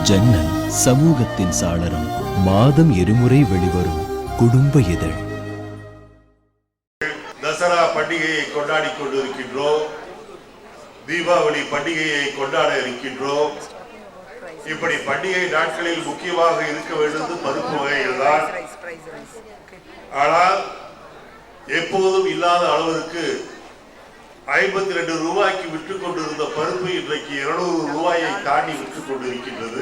ஜன்னல் சமூகத்தின் சாளரம். மாதம் இருமுறை வெளிவரும் குடும்ப இதழ். தசரா பண்டிகையை கொண்டாடி கொண்டிருக்கின்றோம். தீபாவளி பண்டிகையை கொண்டாட இருக்கின்றோம். இப்படி பண்டிகை நாட்களில் முக்கியமாக இருக்க வேண்டியது பருப்பு வகைகள் தான். ஆனால் எப்போதும் இல்லாத அளவிற்கு 52 ரூபாய்க்கு விற்று கொண்டிருந்த பருப்பு இன்றைக்கு 200 ரூபாயை தாண்டி விற்று கொண்டிருக்கின்றது.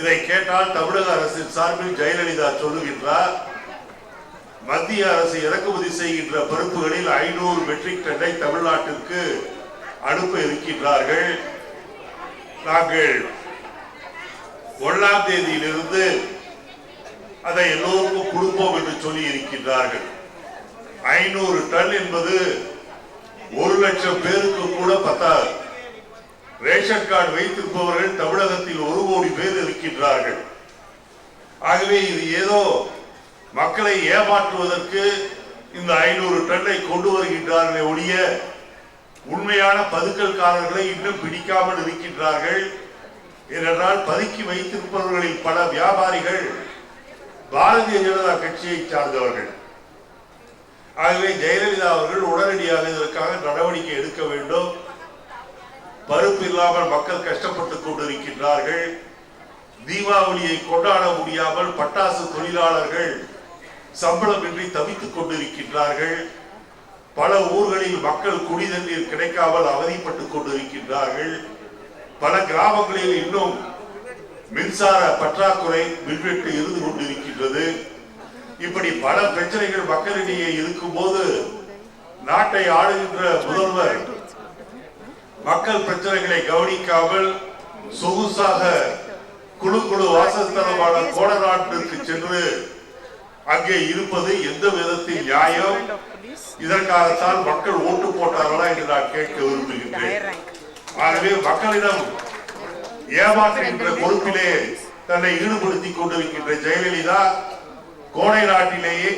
இதை கேட்டால் தமிழக அரசின் சார்பில் ஜெயலலிதா சொல்லுகின்றார், மத்திய அரசு இறக்குமதி செய்கின்ற பருப்புகளில் 500 மெட்ரிக் டன்னை தமிழ்நாட்டிற்கு அனுப்ப இருக்கின்றார்கள். நாங்கள் 1ஆம் தேதியிலிருந்து அதை எல்லோருக்கும் கொடுப்போம் என்று சொல்லி இருக்கின்றார்கள். 500 டன் என்பது 1 லட்சம் பேருக்கு கூட பத்தாது. ரேஷன் கார்டு வைத்திருப்பவர்கள் தமிழகத்தில் 1 கோடி பேர் இருக்கின்றார்கள். ஆகவே இது ஏதோ மக்களை ஏமாற்றுவதற்கு இந்த 500 டன்னை கொண்டு வருகின்றார்களே ஒழிய உண்மையான பதுக்கல்காரர்களை இன்னும் பிடிக்காமல் இருக்கின்றார்கள். ஏனென்றால் பதுக்கி வைத்திருப்பவர்களில் பல வியாபாரிகள் பாரதிய ஜனதா கட்சியை சார்ந்தவர்கள். ஆகவே ஜெயலலிதா அவர்கள் உடனடியாக இதற்காக நடவடிக்கை எடுக்க வேண்டும். பருப்பு இல்லாமல் மக்கள் கஷ்டப்பட்டுக் கொண்டிருக்கின்றார்கள். தீபாவளியை கொண்டாட முடியாமல் பட்டாசு தொழிலாளர்கள் சம்பளமின்றி தவித்துக் கொண்டிருக்கின்றார்கள். பல ஊர்களில் மக்கள் குடிநீர் கிடைக்காமல் அவதிப்பட்டுக் கொண்டிருக்கின்றார்கள். பல கிராமங்களில் இன்னும் மின்சார பற்றாக்குறை, மின்வெட்டு இருந்து கொண்டிருக்கின்றது. இப்படி பல பிரச்சனைகள் மக்களிடையே இருக்கும் போது நாட்டை ஆளுகின்ற முதல்வர் மக்கள் பிரச்சனைகளை கவனிக்காமல் சொகுசாக குழு வாசஸ்தலமான கோடநாட்டிற்கு சென்று அங்கே இருப்பது எந்த விதத்தில் நியாயம்? இதற்காகத்தான் மக்கள் ஓட்டு போட்டார்களா என்று நான் கேட்க விரும்புகின்றேன். ஆகவே மக்களிடம் ஏமாற்றுகின்ற பொறுப்பிலே தன்னை ஈடுபடுத்திக் கொண்டிருக்கின்ற ஜெயலலிதா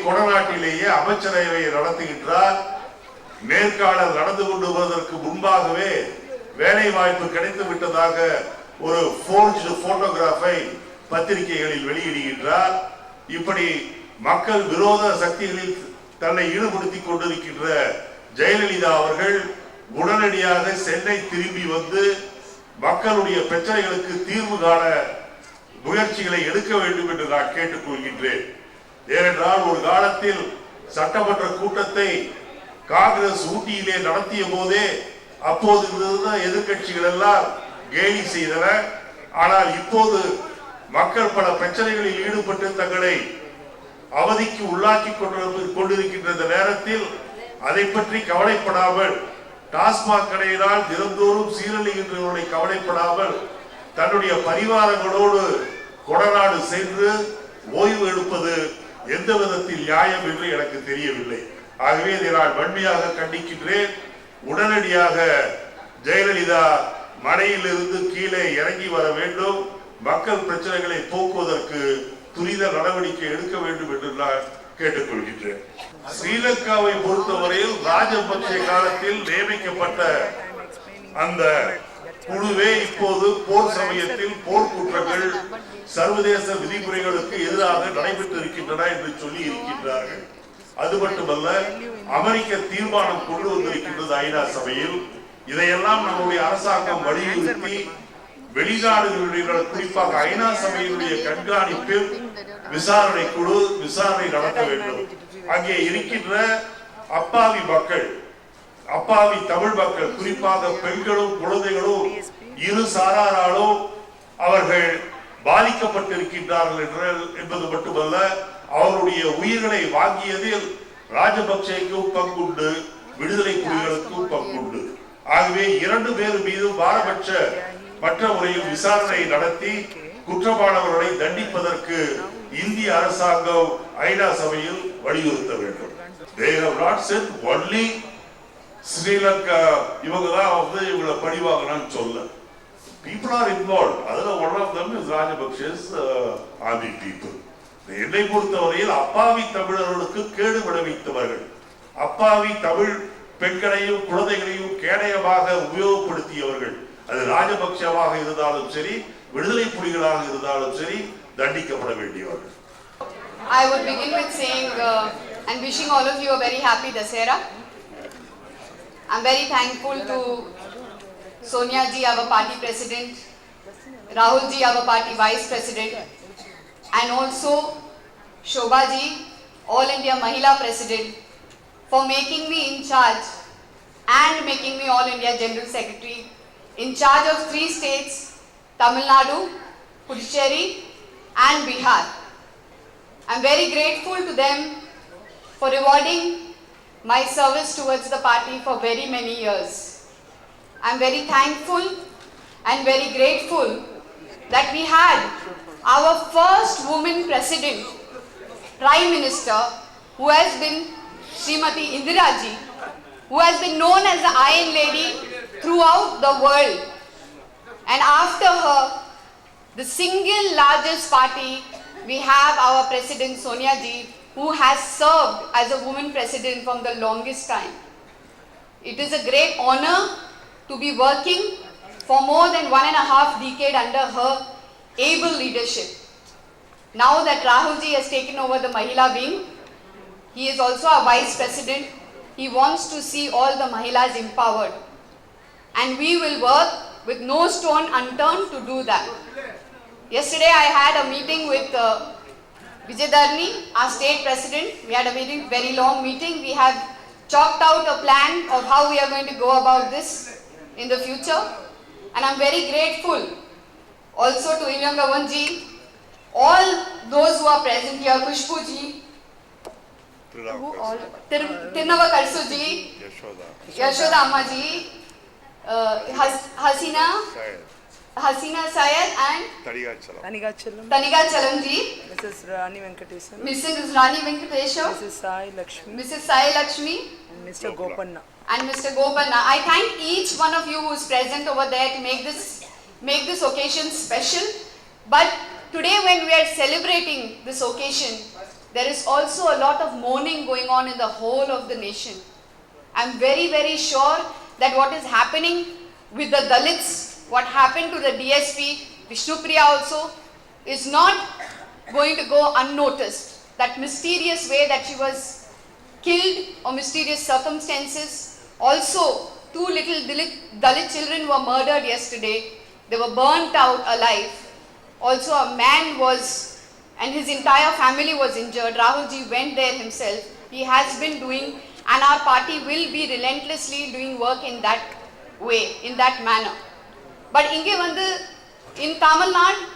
கொடநாட்டிலேயே அமைச்சரவை நடத்துகின்றார். நேர்காணல் நடந்து கொண்டு வருவதற்கு முன்பாகவே வேலை வாய்ப்பு கிடைத்து விட்டதாக ஒரு போர்ஜ்டு போட்டோகிராஃபை பத்திரிகைகளில் வெளியிடுகின்றார். இப்படி மக்கள் விரோத சக்திகளில் தன்னை ஈடுபடுத்திக் கொண்டிருக்கின்ற ஜெயலலிதா அவர்கள் உடனடியாக சென்னை திரும்பி வந்து மக்களுடைய பிரச்சனைகளுக்கு தீர்வு காண முயற்சிகளை எடுக்க வேண்டும் என்று நான் கேட்டுக்கொள்கின்றேன். ஏனென்றால் ஒரு காலத்தில் சட்டமன்ற கூட்டத்தை காங்கிரஸ் ஊட்டியிலே நடத்திய போதே அப்போது இருந்த எதிர்கட்சிகள் எல்லாம் கேலி செய்தன. ஆனால் இப்போது மக்கள் பல பிரச்சனைகளில் ஈடுபட்டு தங்களை அவதிக்கு உள்ளாக்கி கொண்டிருக்கின்ற நேரத்தில் அதை பற்றி கவலைப்படாமல், டாஸ்மாக் கடையினால் தினந்தோறும் சீரழிகின்றவர்களை கவலைப்படாமல் தன்னுடைய பரிவாரங்களோடு கொடநாடு சென்று ஓய்வு எடுப்பது எந்த விதத்தில் நியாயம் என்று எனக்கு தெரியவில்லை. ஆகவே இதை நான் வன்மையாக கண்டிக்கின்றேன். உடனடியாக ஜெயலலிதா மலையிலிருந்து கீழே இறங்கி வர வேண்டும். மக்கள் பிரச்சனைகளை போக்குவதற்கு துரித நடவடிக்கை எடுக்க வேண்டும் என்று நான் கேட்டுக்கொள்கின்றேன். ஸ்ரீலங்காவை பொறுத்தவரையில் ராஜபக்சே காலத்தில் நியமிக்கப்பட்ட அந்த குழுவே இப்போது போர் சமயத்தில் போர் குற்றங்கள் சர்வதேச விதிமுறைகளுக்கு எதிராக நடைபெற்று இருக்கின்றன என்று சொல்லி இருக்கின்றார்கள். அது மட்டுமல்ல, அமெரிக்க தீர்மானம் கொண்டு வந்திருக்கின்றது ஐநா சபையில். இதையெல்லாம் நம்முடைய அரசாங்கம் வலியுறுத்தி வெளிநாடுகளுடைய, குறிப்பாக ஐநா சபையினுடைய கண்காணிப்பில் விசாரணை குழு விசாரணை நடத்த வேண்டும். அங்கே இருக்கின்ற அப்பாவி மக்கள், அப்பாவி தமிழ் மக்கள், குறிப்பாக பெண்களும் குழந்தைகளும் இரு சாராராலும் அவர்கள் பாதிக்கப்பட்டிருக்கின்றார்கள் என்பது மட்டுமல்ல, அவருடைய உயிர்களை வாங்கியதில் ராஜபக்சேக்கும் பங்குண்டு, விடுதலை புலிகளுக்கும் பங்குண்டு. ஆகவே 2 பேர் மீதும் பாரபட்ச மற்ற முறையில் விசாரணை நடத்தி குற்றவாளிகளை தண்டிப்பதற்கு இந்திய அரசாங்கம் ஐநா சபையில் வலியுறுத்த வேண்டும். They have not said only Sri Lanka இவங்க தான் வந்து இவங்களை பழிவாங்கன்னு சொல்ல. People are involved. அதுல one of them is Rajapaksa's army people. என்னை பொறுத்தவரையில் அப்பாவி தமிழர்களுக்கு கேடு விளைவித்தவர்கள், அப்பாவி தமிழ் பெண்களையும் குழந்தைகளையும் கேடயமாக உபயோகப்படுத்தியவர்கள், அது ராஜபக்சவாக இருந்தாலும் சரி, விடுதலை புலிகளாக இருந்தாலும் சரி, தண்டிக்கப்பட வேண்டியவர்கள். I would begin with saying and wishing all of you a very happy Dasera. I'm very thankful to Sonia ji, our party president, Rahul ji, our party vice president, and also Shobha ji, All India Mahila president, for making me in charge and making me All India General Secretary, in charge of 3 states, Tamil Nadu, Puducherry and Bihar. I'm very grateful to them for rewarding my service towards the party for very many years. I'm very thankful and very grateful that we had our first woman president, Prime Minister, who has been Srimati Indira Ji, who has been known as the Iron Lady throughout the world. And after her, the single largest party, we have our President Sonia Ji, who has served as a woman president from the longest time. It is a great honor to be working for more than 1.5 decades under her able leadership. Now that Rahul Ji has taken over the Mahila wing, he is also a vice president. He wants to see all the Mahilas empowered. And we will work with no stone unturned to do that. Yesterday I had a meeting with Vijay Dharni, our state president. We had a very long meeting. We have chalked out a plan of how we are going to go about this in the future. And I'm very grateful also to Ilangavan ji, all those who are present here, Kushbu ji, Tirnava Karsu ji, Yashoda Amma ji, Hasina Syed and Taniga Chalam ji, Mrs. Rani Venkatesam, Mrs. Rani Venkatesam, Mrs. Sai Lakshmi, Mrs. Sai Lakshmi and Mr. Gopanna. and Mr. Gopanna. I thank each one of you who is present over there to make this occasion special. But today when we are celebrating this occasion, there is also a lot of mourning going on in the whole of the nation. I'm very, very sure that what is happening with the Dalits, what happened to the DSP, Vishnupriya also, is not going to go unnoticed. That mysterious way that she was killed or mysterious circumstances. Also, 2 little Dalit children were murdered yesterday. They were burnt out alive. Also, a man was, and his entire family was injured. Rahul ji went there himself. He has been doing, and our party will be relentlessly doing work in that way, in that manner. But inge vandu, in Tamil Nadu,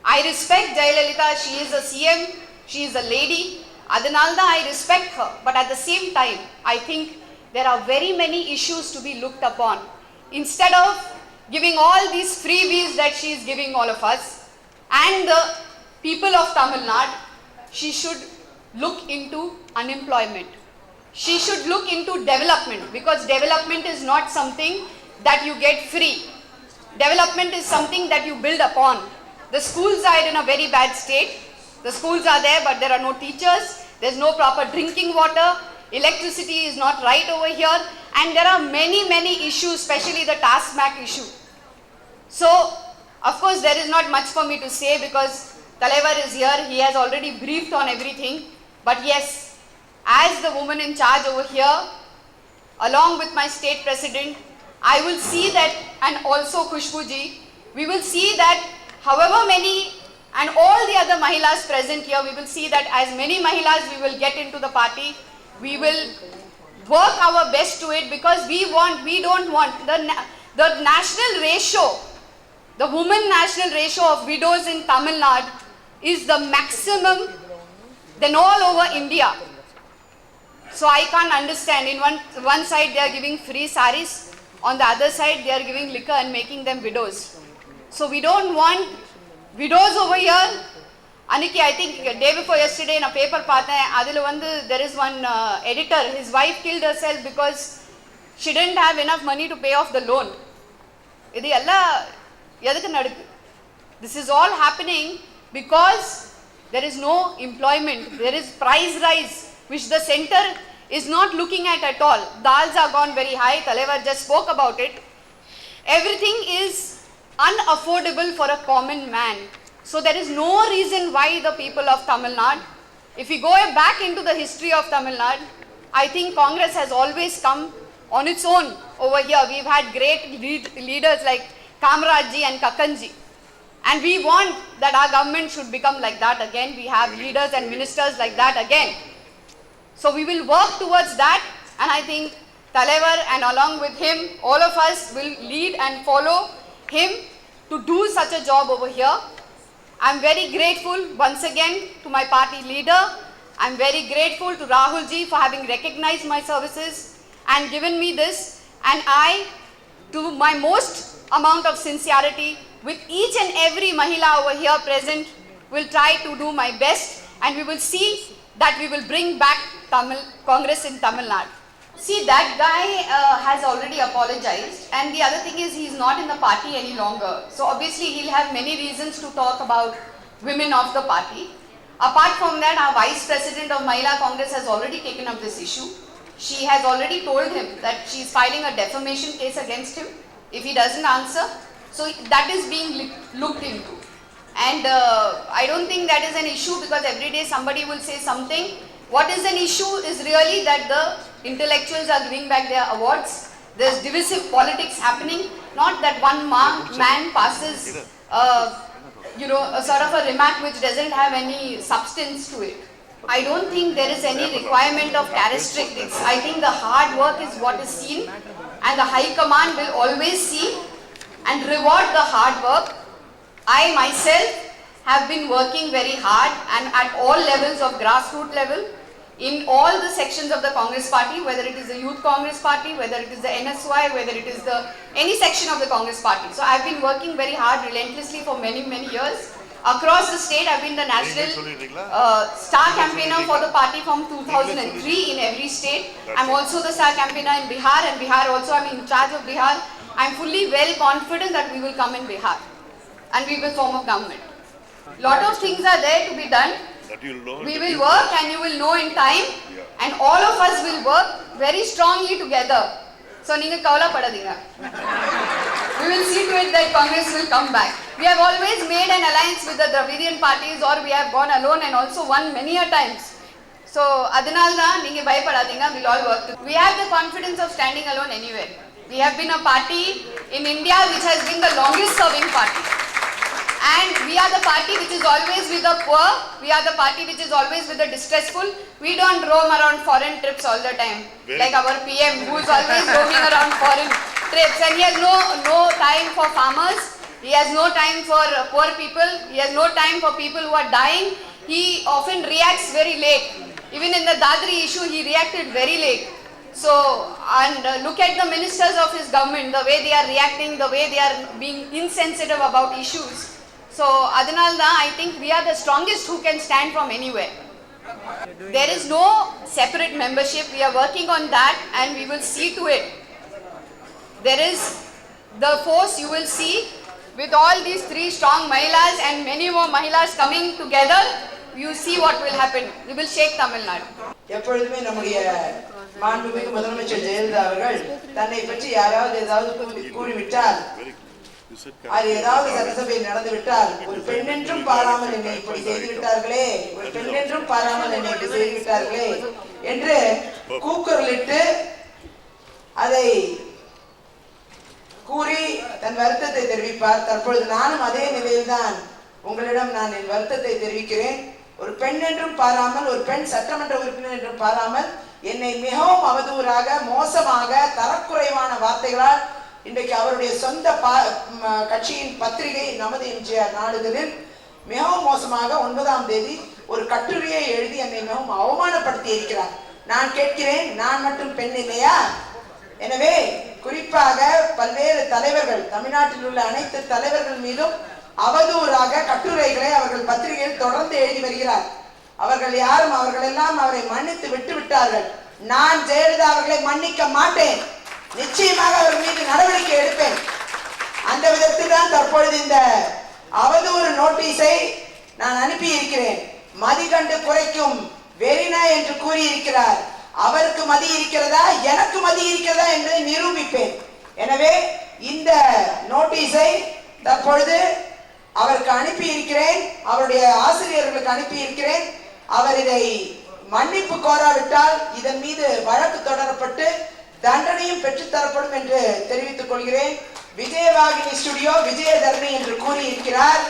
I respect Jayalalitha. She is a CM. She is a lady. Adanalda, I respect her. But at the same time, I think there are very many issues to be looked upon. Instead of giving all these freebies that she is giving all of us and the people of Tamil Nadu, she should look into unemployment. She should look into development, because development is not something that you get free. Development is something that you build upon. The schools are in a very bad state. The schools are there, but there are no teachers. There's no proper drinking water. Electricity is not right over here. And there are many, many issues, especially the TASMAC issue. So, of course, there is not much for me to say because Talaivar is here. He has already briefed on everything. But yes, as the woman in charge over here, along with my state president, I will see that, and also Kushbu ji, we will see that however many and all the other Mahilas present here, we will see that as many Mahilas we will get into the party. We will work our best to it, because we don't want the national ratio, the woman national ratio of widows in Tamil Nadu is the maximum than all over India. So I can't understand. In one side they are giving free saris, on the other side they are giving liquor and making them widows. So we don't want widows over here. Aniki, I think day before yesterday in a paper there is one editor, his wife killed herself because she didn't have enough money to pay off the loan. This is all happening because there is no employment. There is price rise which the center is not looking at all. Dals are gone very high. Talaivar just spoke about it. everything is unaffordable for a common man. So there is no reason why the people of Tamil Nadu, if we go back into the history of Tamil Nadu, I think Congress has always come on its own over here. We've had great leaders like Kamarajji and Kakkanji. And we want that our government should become like that again. We have leaders and ministers like that again. So we will work towards that, and I think Talaivar and along with him, all of us will lead and follow him to do such a job over here. I'm very grateful once again to my party leader. I'm very grateful to Rahul ji for having recognized my services and given me this. And I, to my most amount of sincerity, with each and every Mahila over here present, will try to do my best, and we will see that we will bring back Congress in Tamil Nadu. See, that guy has already apologized, and the other thing is he's not in the party any longer. So obviously he'll have many reasons to talk about women of the party. Apart from that, our Vice President of Mahila Congress has already taken up this issue. She has already told him that she's filing a defamation case against him if he doesn't answer. So that is being looked into. And I don't think that is an issue, because every day somebody will say something. What is an issue is really that the intellectuals are giving back their awards. There's divisive politics happening, not that one man passes a sort of a remark which doesn't have any substance to it. I don't think there is any requirement of characteristics. I think the hard work is what is seen, and the High Command will always see and reward the hard work. I myself have been working very hard and at all levels of grassroots level in all the sections of the Congress party, whether it is the Youth Congress Party, whether it is the NSY, whether it is any section of the Congress party. So I've been working very hard relentlessly for many years. Across the state, I've been the national star campaigner for the party from 2003 in every state. I'm also the star campaigner in Bihar, and Bihar also I'm in charge of Bihar. I'm fully well confident that we will come in Bihar and we will form a government. Lot of things are there to be done. We will work, and you will know in time, and all of us will work very strongly together. So neenga kavla padadinga. We will see to it that Congress will come back. We have always made an alliance with the Dravidian parties, or we have gone alone and also won many a times. So adanalda neenga bayapadadinga, we'll all work. We have the confidence of standing alone anywhere. We have been a party in India which has been the longest serving party. And we are the party which is always with the poor. We are the party which is always with the distressful. We don't roam around foreign trips all the time. Like our PM, who is always roaming around foreign trips. And he has no time for farmers. He has no time for poor people. He has no time for people who are dying. He often reacts very late. Even in the Dadri issue, he reacted very late. So, and look at the ministers of his government, the way they are reacting, the way they are being insensitive about issues. So, adanalda, I think we are the strongest who can stand from anywhere. There is no separate membership. We are working on that, and we will see to it. There is the force you will see with all these three strong Mahilas and many more Mahilas coming together. You see what will happen. We will shake Tamil Nadu. எப்பொழுதுமே நம்முடைய மாண்புமிகு முதலமைச்சர் ஜெயலலிதா அவர்கள் தன்னை பற்றி யாராவது ஏதாவது கூறிவிட்டால், அது ஏதாவது சட்டசபையில் நடந்துவிட்டால், ஒரு பெண்ணென்றும் பாராமல் என்னை இப்படி செய்துவிட்டார்களே, ஒரு பெண்ணென்றும் பாராமல் என்னை இப்படி செய்துவிட்டார்களே என்று கூக்குரலிட்டு அதை கூறி தன் வருத்தத்தை தெரிவிப்பார். தற்பொழுது நானும் அதே நிலையில்தான் உங்களிடம் நான் என் வருத்தத்தை தெரிவிக்கிறேன். ஒரு பெண் என்றும் பாராமல், ஒரு பெண் சட்டமன்ற உறுப்பினர் என்றும் பாராமல் என்னை மிகவும் அவதூறாக, மோசமாக, தரக்குறைவான வார்த்தைகளால் இன்றைக்கு அவருடைய சொந்த கட்சியின் பத்திரிகை நமது எம்ஜிஆர் நாளிதழில் மிகவும் மோசமாக 9ஆம் தேதி ஒரு கட்டுரையை எழுதி என்னை மிகவும் அவமானப்படுத்தி இருக்கிறார். நான் கேட்கிறேன், நான் மட்டும் பெண் இல்லையா? எனவே குறிப்பாக பல்வேறு தலைவர்கள், தமிழ்நாட்டில் உள்ள அனைத்து தலைவர்கள் மீதும் அவதூறாக கட்டுரைகளை அவர்கள் பத்திரிகையில் தொடர்ந்து எழுதி வருகிறார். அவர்கள் யாரும், அவர்கள் எல்லாம் அவரை மன்னித்து விட்டு விட்டார்கள். நான் ஜெயலலிதா அவர்களை மன்னிக்க மாட்டேன். நிச்சயமாக அவர் மீது நடவடிக்கை எடுப்பேன். அந்த விதத்தில் தான் தற்பொழுது இந்த அவதூறு நோட்டீஸை நான் அனுப்பி இருக்கிறேன். மதி கண்டு குறைக்கும் வெறினா என்று கூறியிருக்கிறார். அவருக்கு மதி இருக்கிறதா, எனக்கு மதி இருக்கிறதா என்பதை நிரூபிப்பேன். எனவே இந்த நோட்டீஸை தற்பொழுது அவருக்கு அனுப்பி இருக்கிறேன், அவருடைய ஆசிரியர்களுக்கு அனுப்பி இருக்கிறேன். அவர் இதை மன்னிப்பு கோராவிட்டால் இதன் மீது வழக்கு தொடரப்பட்டு தண்டனையும் பெற்றுத்தரப்படும் என்று தெரிவித்துக் கொள்கிறேன். விஜயவாகினி ஸ்டுடியோ விஜயதரணி என்று கூறியிருக்கிறார்.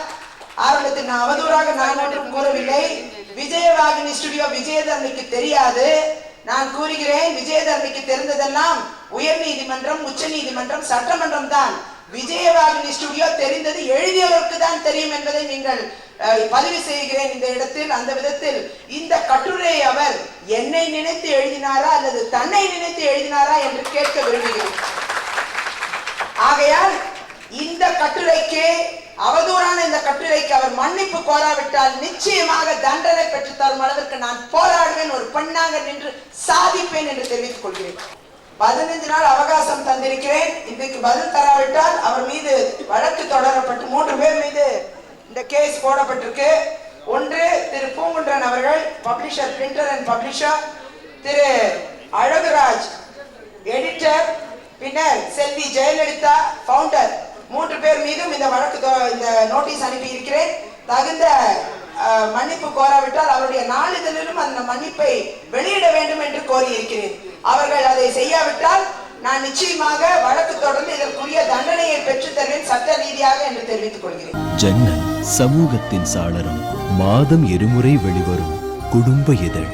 ஆரம்பத்தில் நான் அவதூறாக நான் ஒன்றும் கூறவில்லை. விஜயவாகினி ஸ்டுடியோ விஜயதரணிக்கு தெரியாது. நான் கூறுகிறேன், விஜயதரணிக்கு தெரிந்ததெல்லாம் உயர் நீதிமன்றம், உச்ச நீதிமன்றம், சட்டமன்றம் தான். விஜயவாகினி ஸ்டுடியோ தெரிந்தது எழுதியவருக்கு தான் தெரியும் என்பதை நீங்கள் பதிவு செய்கிறேன் இந்த இடத்தில். அந்த விதத்தில் இந்த கட்டுரையை அவர் என்னை நினைத்து எழுதினாரா அல்லது தன்னை நினைத்து எழுதினாரா என்று கேட்க விரும்புகிறேன். ஆகையால் இந்த கட்டுரைக்கு, அவதூறான இந்த கட்டுரைக்கு அவர் மன்னிப்பு கோராவிட்டால் நிச்சயமாக தண்டனை பெற்று தரும் அளவிற்கு நான் போராடுவேன், ஒரு பெண்ணாக நின்று சாதிப்பேன் என்று தெரிவித்துக் கொள்கிறேன். 15 நாள் அவகாசம் தந்திருக்கிறேன். இன்றைக்கு பதில் தராவிட்டால் அவர் மீது வழக்கு தொடரப்பட்டு 3 பேர் மீது இந்த கேஸ் போடப்பட்டிருக்கு. ஒன்று திரு பூங்குன்றன் அவர்கள், publisher, printer and publisher, Thiru Alaguraj editor, பின்னர் செல்வி ஜெயலலிதா ஃபவுண்டர், 3 பேர் மீதும் இந்த வழக்கு இந்த நோட்டீஸ் அனுப்பி இருக்கிறேன். தகுந்த மன்னிப்பு கோராவிட்டால் அவருடைய நாளிதழிலும் அந்த மன்னிப்பை வெளியிட வேண்டும் என்று கோரியிருக்கிறேன். அவர்கள் அதை செய்யாவிட்டால் நான் நிச்சயமாக வழக்கு தொடர்ந்து இதற்குரிய தண்டனையை பெற்று தருவேன் சட்ட ரீதியாக என்று தெரிவித்துக் கொள்கிறேன். ஜன்னல் சமூகத்தின் சாளரம். மாதம் இருமுறை வெளிவரும் குடும்ப இதழ்.